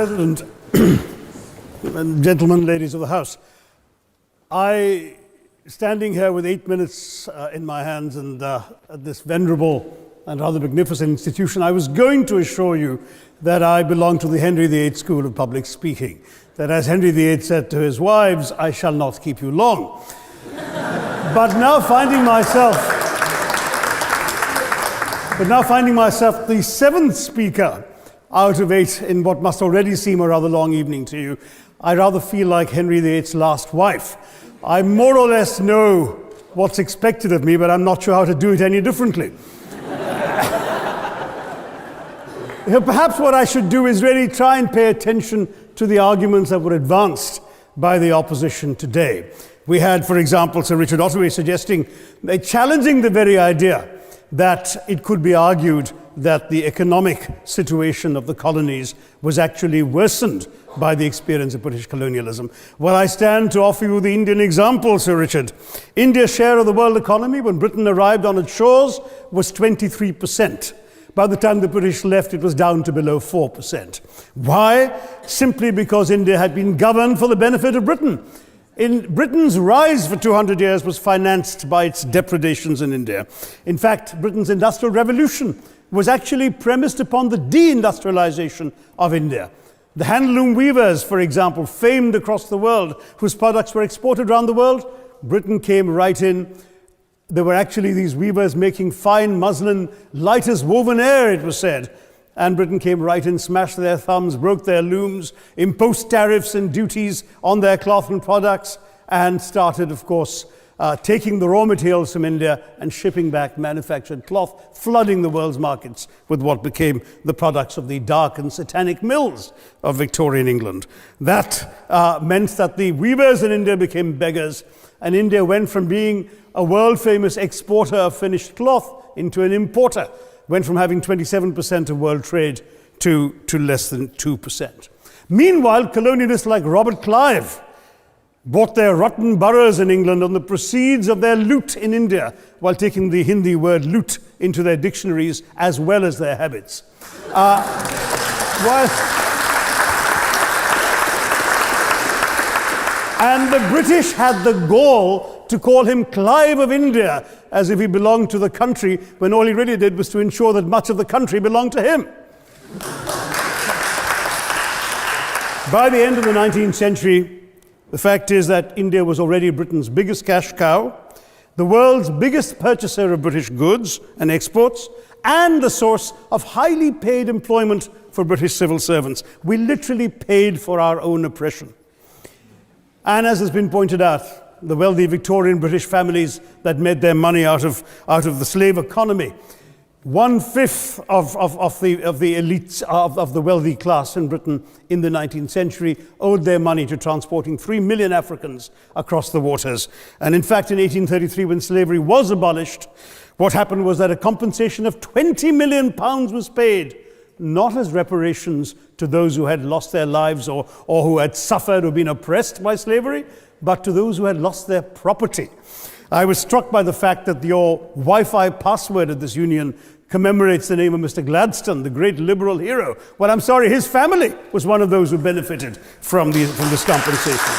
President, and gentlemen, ladies of the House, standing here with 8 minutes in my hands and at this venerable and rather magnificent institution, I was going to assure you that I belong to the Henry VIII School of Public Speaking, that as Henry VIII said to his wives, I shall not keep you long. But now finding myself the seventh speaker out of 8 in what must already seem a rather long evening to you, I rather feel like Henry VIII's last wife. I more or less know what's expected of me, but I'm not sure how to do it any differently. Perhaps what I should do is really try and pay attention to the arguments that were advanced by the opposition today. We had, for example, Sir Richard Ottaway suggesting, challenging the very idea that it could be argued that the economic situation of the colonies was actually worsened by the experience of British colonialism. Well, I stand to offer you the Indian example, Sir Richard. India's share of the world economy when Britain arrived on its shores was 23%. By the time the British left, it was down to below 4%. Why? Simply because India had been governed for the benefit of Britain. Britain's rise for 200 years was financed by its depredations in India. In fact, Britain's industrial revolution was actually premised upon the deindustrialization of India. The handloom weavers, for example, famed across the world, whose products were exported around the world, Britain came right in. There were actually these weavers making fine muslin, light as woven air, it was said. And Britain came right in, smashed their thumbs, broke their looms, imposed tariffs and duties on their cloth and products, and started, of course, taking the raw materials from India and shipping back manufactured cloth, flooding the world's markets with what became the products of the dark and satanic mills of Victorian England. That meant that the weavers in India became beggars, and India went from being a world-famous exporter of finished cloth into an importer, went from having 27% of world trade to less than 2%. Meanwhile, colonialists like Robert Clive bought their rotten boroughs in England on the proceeds of their loot in India, while taking the Hindi word loot into their dictionaries as well as their habits. And the British had the gall to call him Clive of India, as if he belonged to the country, when all he really did was to ensure that much of the country belonged to him. By the end of the 19th century, the fact is that India was already Britain's biggest cash cow, the world's biggest purchaser of British goods and exports, and the source of highly paid employment for British civil servants. We literally paid for our own oppression. And as has been pointed out, the wealthy Victorian British families that made their money out of the slave economy, 1/5 of the elites of the wealthy class in Britain in the 19th century owed their money to transporting 3 million Africans across the waters. And in fact, in 1833, when slavery was abolished, what happened was that a compensation of £20 million was paid, not as reparations to those who had lost their lives or who had suffered or been oppressed by slavery, but to those who had lost their property. I was struck by the fact that your Wi-Fi password at this union commemorates the name of Mr. Gladstone, the great liberal hero. Well, I'm sorry, his family was one of those who benefited from this compensation.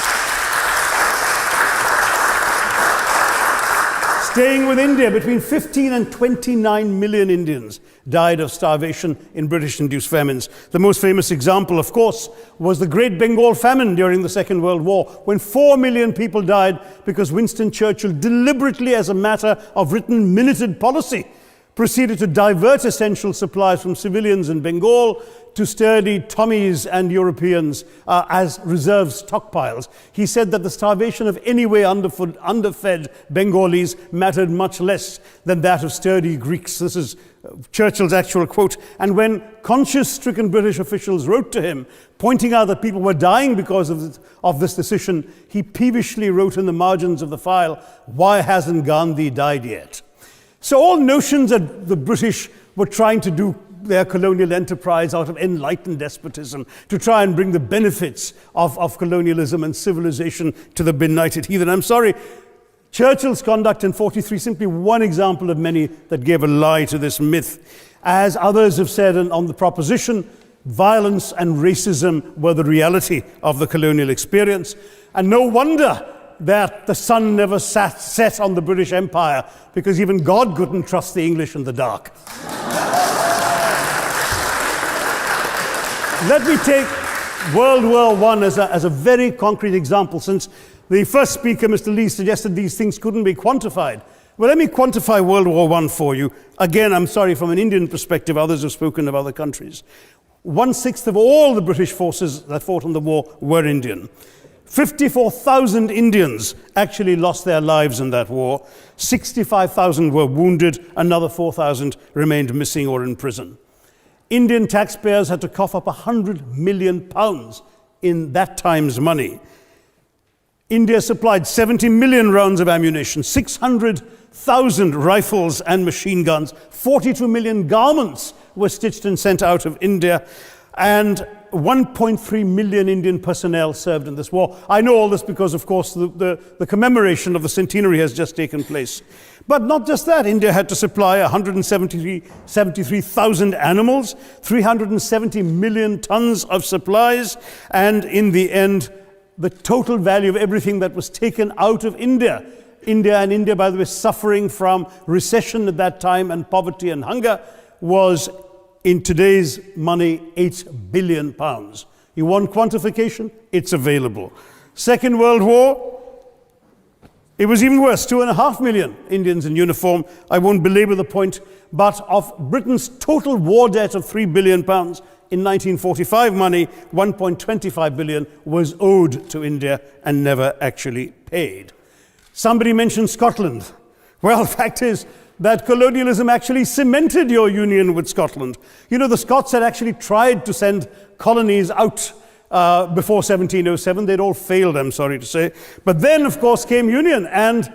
Staying with India, between 15 and 29 million Indians died of starvation in British-induced famines. The most famous example, of course, was the Great Bengal Famine during the Second World War, when 4 million people died because Winston Churchill, deliberately as a matter of written minuted policy, proceeded to divert essential supplies from civilians in Bengal to sturdy Tommies and Europeans as reserve stockpiles. He said that the starvation of anyway underfed Bengalis mattered much less than that of sturdy Greeks. This is Churchill's actual quote. And when conscience-stricken British officials wrote to him, pointing out that people were dying because of this decision, he peevishly wrote in the margins of the file, "Why hasn't Gandhi died yet?" So all notions that the British were trying to do their colonial enterprise out of enlightened despotism to try and bring the benefits of colonialism and civilization to the benighted heathen. I'm sorry, Churchill's conduct in 43 is simply one example of many that gave a lie to this myth. As others have said on the proposition, Violence and racism were the reality of the colonial experience. And no wonder that the sun never set on the British Empire, because even God couldn't trust the English in the dark. Let me take World War I as a very concrete example, since the first speaker, Mr. Lee, suggested these things couldn't be quantified. Well, let me quantify World War I for you. Again, I'm sorry, from an Indian perspective, others have spoken of other countries. 1/6 of all the British forces that fought in the war were Indian. 54,000 Indians actually lost their lives in that war. 65,000 were wounded. Another 4,000 remained missing or in prison. Indian taxpayers had to cough up £100 million in that time's money. India supplied 70 million rounds of ammunition, 600,000 rifles and machine guns, 42 million garments were stitched and sent out of India, and 1.3 million Indian personnel served in this war. I know all this because, of course, the commemoration of the centenary has just taken place. But not just that, India had to supply 173,000 animals, 370 million tons of supplies, and in the end, the total value of everything that was taken out of India, India, by the way, suffering from recession at that time and poverty and hunger, was, in today's money, £8 billion. You want quantification? It's available. Second World War, it was even worse, 2.5 million Indians in uniform. I won't belabor the point, but of Britain's total war debt of £3 billion, in 1945 money, 1.25 billion was owed to India and never actually paid. Somebody mentioned Scotland. Well, the fact is that colonialism actually cemented your union with Scotland. You know, the Scots had actually tried to send colonies out before 1707. They'd all failed, I'm sorry to say. But then, of course, came union, and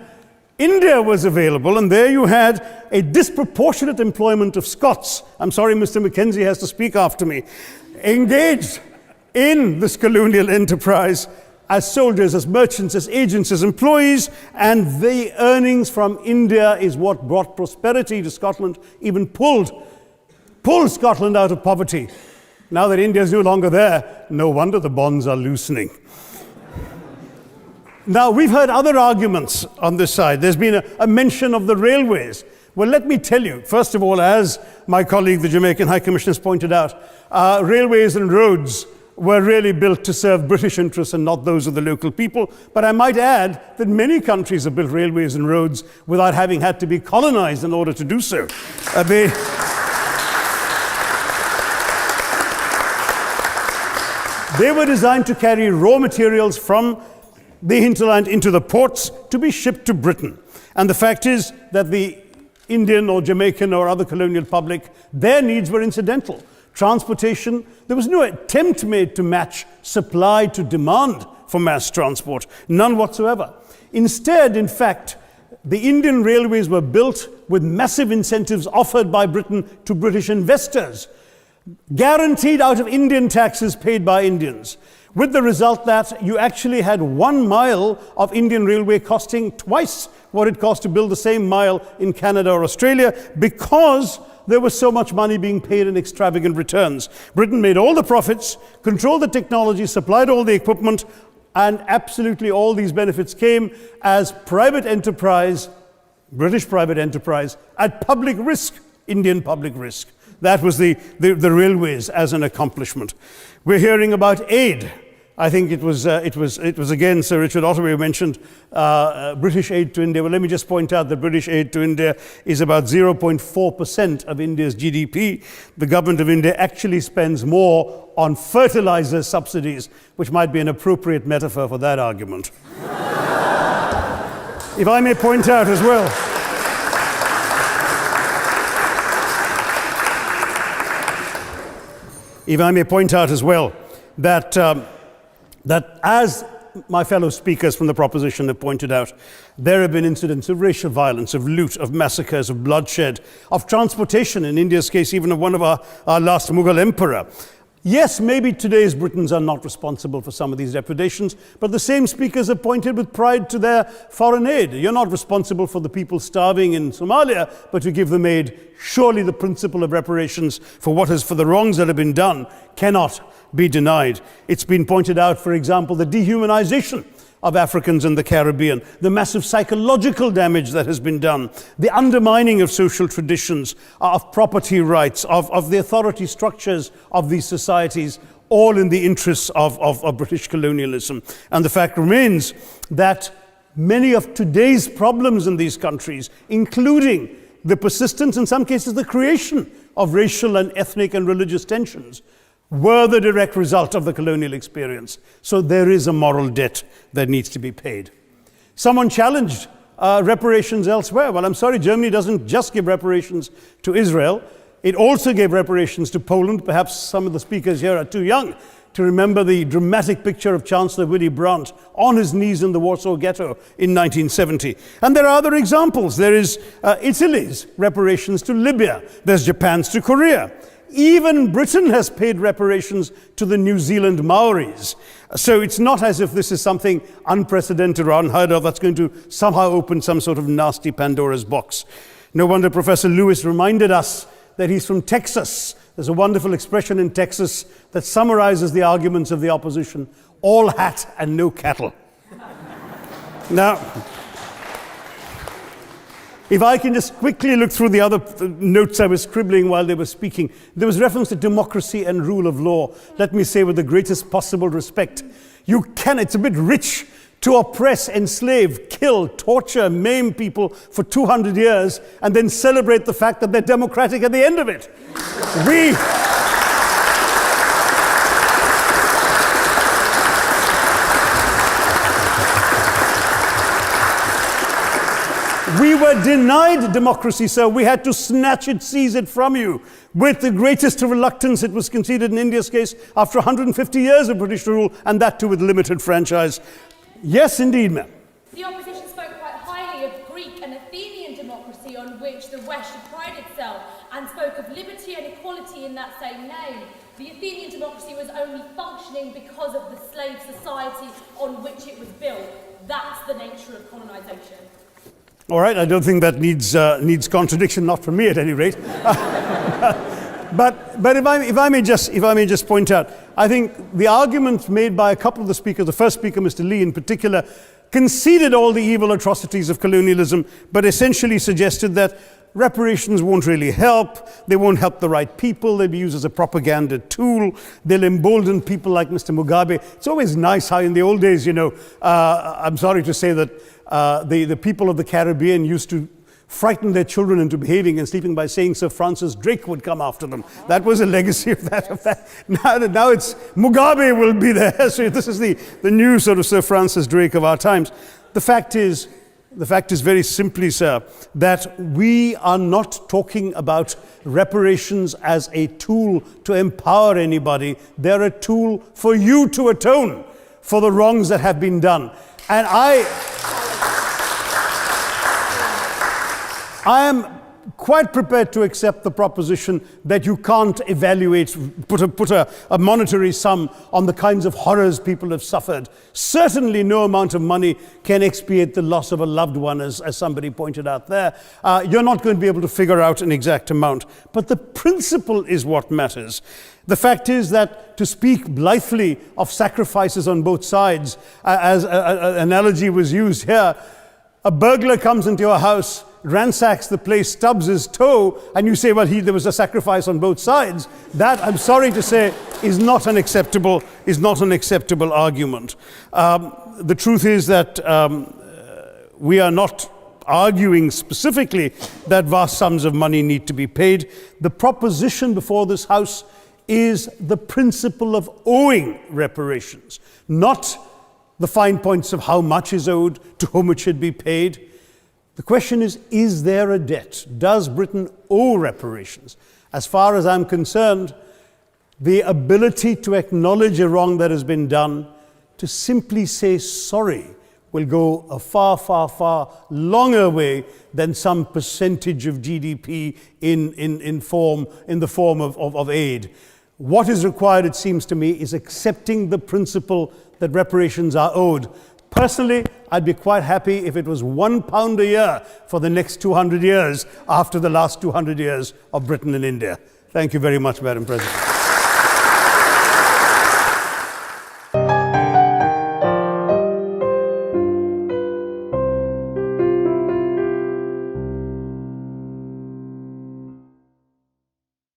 India was available, and there you had a disproportionate employment of Scots. I'm sorry, Mr. Mackenzie has to speak after me. Engaged in this colonial enterprise as soldiers, as merchants, as agents, as employees, and the earnings from India is what brought prosperity to Scotland, even pulled Scotland out of poverty. Now that India is no longer there, no wonder the bonds are loosening. Now, we've heard other arguments on this side. There's been a mention of the railways. Well, let me tell you, first of all, as my colleague, the Jamaican High Commissioner, has pointed out, railways and roads were really built to serve British interests and not those of the local people. But I might add that many countries have built railways and roads without having had to be colonized in order to do so. They were designed to carry raw materials from the hinterland into the ports to be shipped to Britain. And the fact is that the Indian or Jamaican or other colonial public, their needs were incidental. Transportation, there was no attempt made to match supply to demand for mass transport, none whatsoever. Instead, in fact, the Indian railways were built with massive incentives offered by Britain to British investors, guaranteed out of Indian taxes paid by Indians, with the result that you actually had 1 mile of Indian railway costing twice what it cost to build the same mile in Canada or Australia, because there was so much money being paid in extravagant returns. Britain made all the profits, controlled the technology, supplied all the equipment, and absolutely all these benefits came as private enterprise, British private enterprise, at public risk, Indian public risk. That was the railways as an accomplishment. We're hearing about aid. I think it was again Sir Richard Ottaway who mentioned British aid to India. Well, let me just point out that British aid to India is about 0.4% of India's GDP. The government of India actually spends more on fertilizer subsidies, which might be an appropriate metaphor for that argument. If I may point out as well, that as my fellow speakers from the proposition have pointed out, there have been incidents of racial violence, of loot, of massacres, of bloodshed, of transportation, in India's case, even of one of our last Mughal emperor. Yes, maybe today's Britons are not responsible for some of these depredations, but the same speakers have pointed with pride to their foreign aid. You're not responsible for the people starving in Somalia, but you give them aid. Surely the principle of reparations for the wrongs that have been done cannot be denied. It's been pointed out, for example, the dehumanization of Africans in the Caribbean, the massive psychological damage that has been done, the undermining of social traditions, of property rights, of the authority structures of these societies, all in the interests of British colonialism. And the fact remains that many of today's problems in these countries, including the persistence, in some cases the creation of racial and ethnic and religious tensions, were the direct result of the colonial experience. So there is a moral debt that needs to be paid. Someone challenged reparations elsewhere. Well, I'm sorry, Germany doesn't just give reparations to Israel. It also gave reparations to Poland. Perhaps some of the speakers here are too young to remember the dramatic picture of Chancellor Willy Brandt on his knees in the Warsaw Ghetto in 1970. And there are other examples. There is Italy's reparations to Libya. There's Japan's to Korea. Even Britain has paid reparations to the New Zealand Maoris. So it's not as if this is something unprecedented or unheard of that's going to somehow open some sort of nasty Pandora's box. No wonder Professor Lewis reminded us that he's from Texas. There's a wonderful expression in Texas that summarizes the arguments of the opposition: all hat and no cattle. Now, if I can just quickly look through the other notes I was scribbling while they were speaking, there was reference to democracy and rule of law. Let me say with the greatest possible respect, it's a bit rich to oppress, enslave, kill, torture, maim people for 200 years and then celebrate the fact that they're democratic at the end of it. We were denied democracy, sir. We had to snatch it, seize it from you. With the greatest reluctance, it was conceded in India's case after 150 years of British rule, and that too with limited franchise. Yes, indeed, ma'am. The opposition spoke quite highly of Greek and Athenian democracy on which the West should pride itself, and spoke of liberty and equality in that same name. The Athenian democracy was only functioning because of the slave society on which it was built. That's the nature of colonisation. All right, I don't think that needs contradiction, not from me at any rate. But if I may just point out, I think the argument made by a couple of the speakers, the first speaker, Mr. Lee in particular, conceded all the evil atrocities of colonialism, but essentially suggested that reparations won't really help. They won't help the right people. They'll be used as a propaganda tool. They'll embolden people like Mr. Mugabe. It's always nice how in the old days, I'm sorry to say that the people of the Caribbean used to frighten their children into behaving and sleeping by saying Sir Francis Drake would come after them. That was a legacy of that. Now it's Mugabe will be there. So this is the new sort of Sir Francis Drake of our times. The fact is very simply, sir, that we are not talking about reparations as a tool to empower anybody. They're a tool for you to atone for the wrongs that have been done. And I am quite prepared to accept the proposition that you can't put a monetary sum on the kinds of horrors people have suffered. Certainly no amount of money can expiate the loss of a loved one, as somebody pointed out there. You're not going to be able to figure out an exact amount, but the principle is what matters. The fact is that to speak blithely of sacrifices on both sides, as an analogy was used here, a burglar comes into your house, ransacks the place, stubs his toe, and you say, well, there was a sacrifice on both sides. That, I'm sorry to say, is not an acceptable argument. The truth is that we are not arguing specifically that vast sums of money need to be paid. The proposition before this House is the principle of owing reparations, not the fine points of how much is owed, to whom it should be paid. The question is there a debt? Does Britain owe reparations? As far as I'm concerned, the ability to acknowledge a wrong that has been done, to simply say sorry, will go a far, far, far longer way than some percentage of GDP in the form of aid. What is required, it seems to me, is accepting the principle that reparations are owed. Personally, I'd be quite happy if it was £1 a year for the next 200 years after the last 200 years of Britain and India. Thank you very much, Madam President.